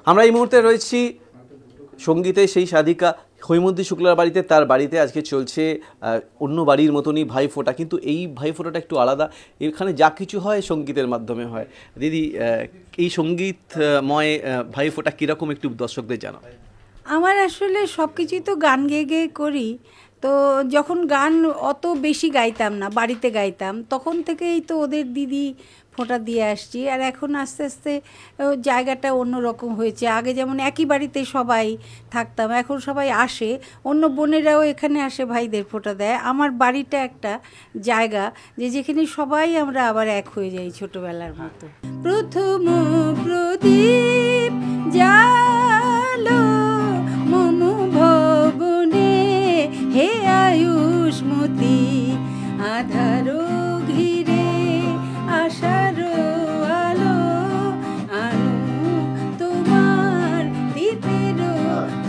আমরা এই মুহূর্তে রয়েছি সঙ্গীতে সেই সাধিকা হৈমন্তী শুক্লার বাড়িতে। তার বাড়িতে আজকে চলছে অন্য বাড়ির মতনই ভাইফোঁটা, কিন্তু এই ভাইফোঁটাটা একটু আলাদা। এখানে যা কিছু হয় সঙ্গীতের মাধ্যমে হয়। দিদি, এই সঙ্গীতময় ভাইফোঁটা কীরকম একটু দর্শকদের জানাও। আমার আসলে সব কিছুই তো গান গেয়ে গেয়ে করি। তো যখন গান অত বেশি গাইতাম না, বাড়িতে গাইতাম, তখন থেকেই তো ওদের দিদি ফোঁটা দিয়ে আসছি। আর এখন আস্তে আস্তে জায়গাটা অন্যরকম হয়েছে। আগে যেমন একই বাড়িতে সবাই থাকতাম, এখন সবাই আসে, অন্য বোনেরাও এখানে আসে, ভাইদের ফোঁটা দেয়। আমার বাড়িটা একটা জায়গা যেখানে সবাই আমরা আবার এক হয়ে যাই ছোটোবেলার মতো। প্রথম প্রদীপ জালো মম ভবনে, হে আয়ুষ্মতী আধারো ঘিরে, আশার আলো আনো তোমার দীপের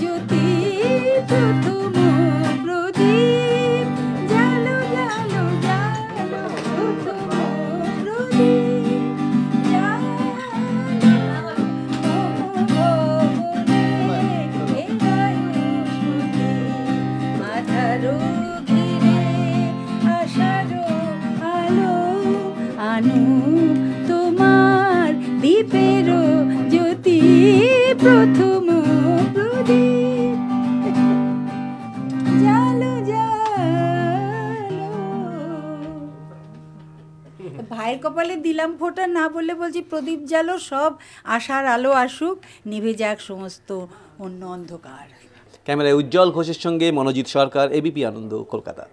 জ্যোতি। প্রথম প্রদীপ জালো জালো জালো, প্রথম প্রদীপ জালো মম ভবনে, হে আয়ুষ্মতী আধারো ঘিরে, আশার আলো আনো তোমার দীপের জ্যোতি। প্রথম প্রদীপ জালো জালো। ভাইয়ের কপালে দিলাম ফোঁটা না বলে বলছি প্রদীপ জালো, সব আশার আলো আসুক, নিভে যাক সমস্ত অন্য অন্ধকার। ক্যামেরায় উজ্জ্বল ঘোষের সঙ্গে মনোজিৎ সরকার, এবিপি আনন্দ, কলকাতা।